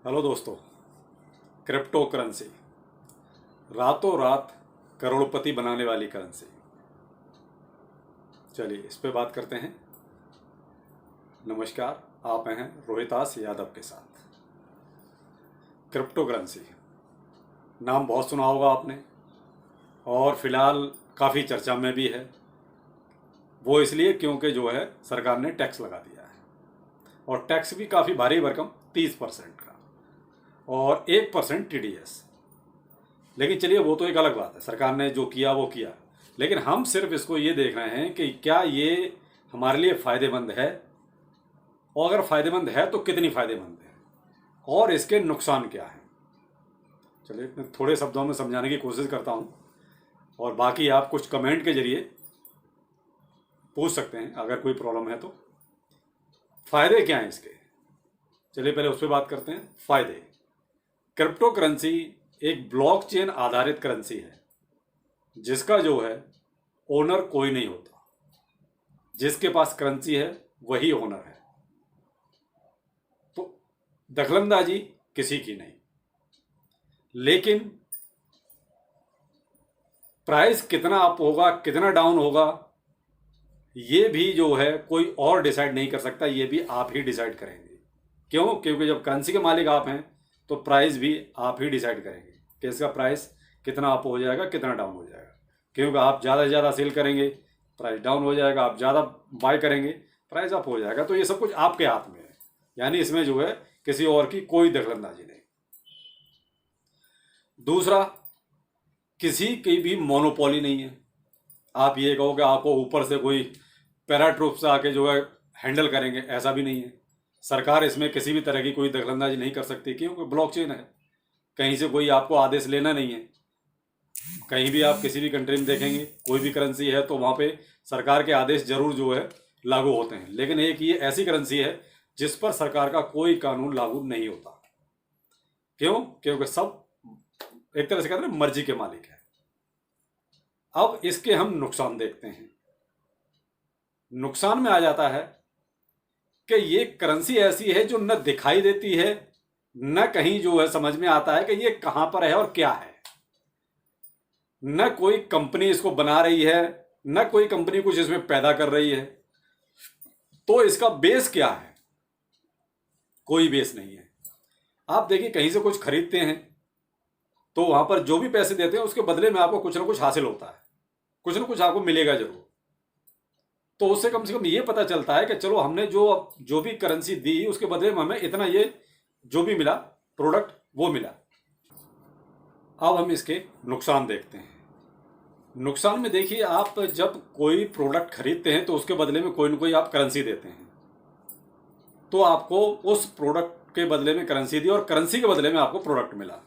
Hello दोस्तों। Crypto currency रातों रात करोड़पति बनाने वाली करेंसी। चलिए इस पे बात करते हैं। नमस्कार, आप हैं रोहितास यादव के साथ। क्रिप्टो करेंसी नाम बहुत सुना होगा आपने और फिलहाल काफ़ी चर्चा में भी है। वो इसलिए क्योंकि जो है सरकार ने टैक्स लगा दिया है और टैक्स भी काफ़ी भारी भरकम 30% का और 1% TDS। लेकिन चलिए वो तो एक अलग बात है, सरकार ने जो किया वो किया। लेकिन हम सिर्फ इसको ये देख रहे हैं कि क्या ये हमारे लिए फ़ायदेमंद है, और अगर फ़ायदेमंद है तो कितनी फ़ायदेमंद है और इसके नुकसान क्या हैं। चलिए मैं थोड़े शब्दों में समझाने की कोशिश करता हूँ और बाकी आप कुछ कमेंट के ज़रिए पूछ सकते हैं अगर कोई प्रॉब्लम है तो। फ़ायदे क्या हैं इसके, चलिए पहले उस पर बात करते हैं। फ़ायदे, क्रिप्टो करेंसी एक ब्लॉकचेन आधारित करेंसी है जिसका जो है ओनर कोई नहीं होता। जिसके पास करेंसी है वही ओनर है, तो दखलंदाजी किसी की नहीं। लेकिन प्राइस कितना अप होगा कितना डाउन होगा ये भी जो है कोई और डिसाइड नहीं कर सकता, ये भी आप ही डिसाइड करेंगे। क्यों? क्योंकि जब करेंसी के मालिक आप हैं तो प्राइस भी आप ही डिसाइड करेंगे कि इसका प्राइस कितना अप हो जाएगा कितना डाउन हो जाएगा। क्योंकि आप ज़्यादा से ज़्यादा सेल करेंगे प्राइस डाउन हो जाएगा, आप ज़्यादा बाय करेंगे प्राइस अप हो जाएगा। तो ये सब कुछ आपके हाथ में है, यानी इसमें जो है किसी और की कोई दखलंदाजी नहीं। दूसरा, किसी की भी मोनोपोली नहीं है। आप ये कहो कि आपको ऊपर से कोई पैराट्रूप से आके जो है हैंडल करेंगे, ऐसा भी नहीं है। सरकार इसमें किसी भी तरह की कोई दखलंदाजी नहीं कर सकती क्योंकि ब्लॉकचेन है। कहीं से कोई आपको आदेश लेना नहीं है। कहीं भी आप किसी भी कंट्री में देखेंगे कोई भी करेंसी है तो वहाँ पे सरकार के आदेश जरूर जो है लागू होते हैं। लेकिन एक ये ऐसी करेंसी है जिस पर सरकार का कोई कानून लागू नहीं होता। क्यों? क्योंकि सब एक तरह से कहते हैं मर्जी के मालिक है। अब इसके हम नुकसान देखते हैं। नुकसान में आ जाता है कि ये करेंसी ऐसी है जो न दिखाई देती है न कहीं जो है समझ में आता है कि ये कहां पर है और क्या है। न कोई कंपनी इसको बना रही है न कोई कंपनी कुछ इसमें पैदा कर रही है। तो इसका बेस क्या है? कोई बेस नहीं है। आप देखिए कहीं से कुछ खरीदते हैं तो वहां पर जो भी पैसे देते हैं उसके बदले में आपको कुछ ना कुछ हासिल होता है, कुछ ना कुछ आपको मिलेगा जरूर। तो उससे कम से कम ये पता चलता है कि चलो हमने जो जो भी करेंसी दी उसके बदले में हमें इतना ये जो भी मिला प्रोडक्ट वो मिला। अब हम इसके नुकसान देखते हैं। नुकसान में देखिए, आप जब कोई प्रोडक्ट खरीदते हैं तो उसके बदले में कोई ना कोई आप करेंसी देते हैं। तो आपको उस प्रोडक्ट के बदले में करेंसी दी और करेंसी के बदले में आपको प्रोडक्ट मिला।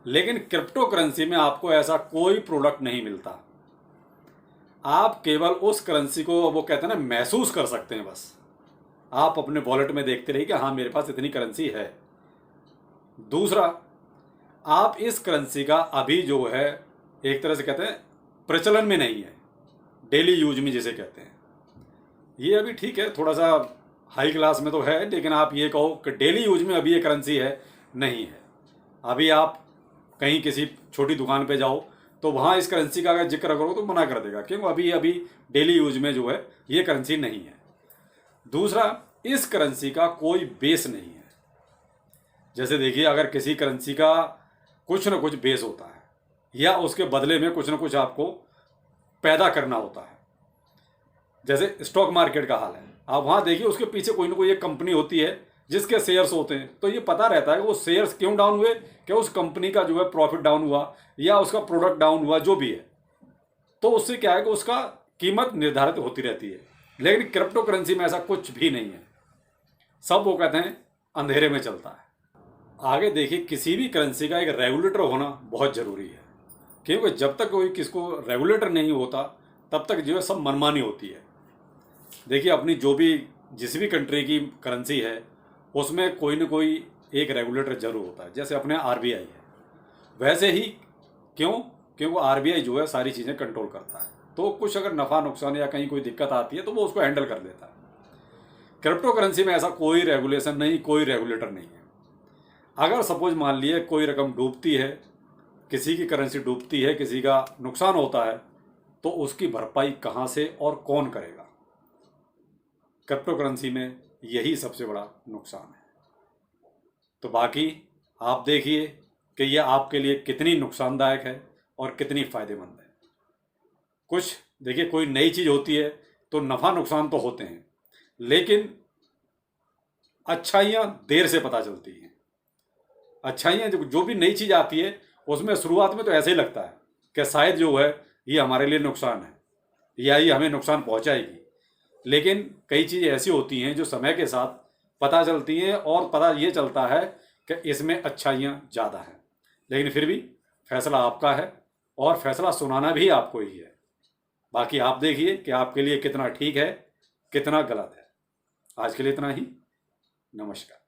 लेकिन क्रिप्टो करेंसी में आपको ऐसा कोई प्रोडक्ट नहीं मिलता। आप केवल उस करेंसी को वो कहते हैं ना महसूस कर सकते हैं। बस आप अपने वॉलेट में देखते रहिए कि हाँ मेरे पास इतनी करेंसी है। दूसरा, आप इस करेंसी का अभी जो है एक तरह से कहते हैं प्रचलन में नहीं है, डेली यूज में जिसे कहते हैं। ये अभी ठीक है, थोड़ा सा हाई क्लास में तो है, लेकिन आप ये कहो कि डेली यूज में अभी ये करेंसी है, नहीं है। अभी आप कहीं किसी छोटी दुकान पे जाओ तो वहाँ इस करेंसी का अगर जिक्र करो तो मना कर देगा, क्यों? अभी अभी डेली यूज में जो है ये करेंसी नहीं है। दूसरा, इस करेंसी का कोई बेस नहीं है। जैसे देखिए, अगर किसी करेंसी का कुछ ना कुछ बेस होता है या उसके बदले में कुछ ना कुछ आपको पैदा करना होता है। जैसे स्टॉक मार्केट का हाल है, आप वहाँ देखिए उसके पीछे कोई ना कोई एक कंपनी होती है जिसके शेयर्स होते हैं, तो ये पता रहता है कि वो शेयर्स क्यों डाउन हुए, क्या उस कंपनी का जो है प्रॉफिट डाउन हुआ या उसका प्रोडक्ट डाउन हुआ, जो भी है। तो उससे क्या है कि उसका कीमत निर्धारित होती रहती है। लेकिन क्रिप्टो करेंसी में ऐसा कुछ भी नहीं है। सब वो कहते हैं अंधेरे में चलता है। आगे देखिए, किसी भी करेंसी का एक रेगुलेटर होना बहुत ज़रूरी है, क्योंकि जब तक कोई किसको रेगुलेटर नहीं होता तब तक जो है सब मनमानी होती है। देखिए, अपनी जो भी जिस भी कंट्री की करेंसी है उसमें कोई ना कोई एक रेगुलेटर जरूर होता है। जैसे अपने आरबीआई है, वैसे ही क्यों? क्योंकि आरबीआई जो है सारी चीज़ें कंट्रोल करता है, तो कुछ अगर नफ़ा नुकसान या कहीं कोई दिक्कत आती है तो वो उसको हैंडल कर लेता है। क्रिप्टो करेंसी में ऐसा कोई रेगुलेशन नहीं, कोई रेगुलेटर नहीं है। अगर सपोज मान लिए कोई रकम डूबती है, किसी की करेंसी डूबती है, किसी का नुकसान होता है, तो उसकी भरपाई कहाँ से और कौन करेगा? क्रिप्टो करेंसी में यही सबसे बड़ा नुकसान है। तो बाकी आप देखिए कि ये आपके लिए कितनी नुकसानदायक है और कितनी फायदेमंद है। कुछ देखिए, कोई नई चीज़ होती है तो नफ़ा नुकसान तो होते हैं, लेकिन अच्छाइयाँ देर से पता चलती हैं। अच्छाइयाँ जो भी नई चीज़ आती है उसमें शुरुआत में तो ऐसे ही लगता है कि शायद जो है ये हमारे लिए नुकसान है या ये हमें नुकसान पहुंचाएगी, लेकिन कई चीज़ें ऐसी होती हैं जो समय के साथ पता चलती हैं और पता ये चलता है कि इसमें अच्छाइयाँ ज़्यादा हैं। लेकिन फिर भी फैसला आपका है और फैसला सुनाना भी आपको ही है। बाकी आप देखिए कि आपके लिए कितना ठीक है, कितना गलत है। आज के लिए इतना ही। नमस्कार।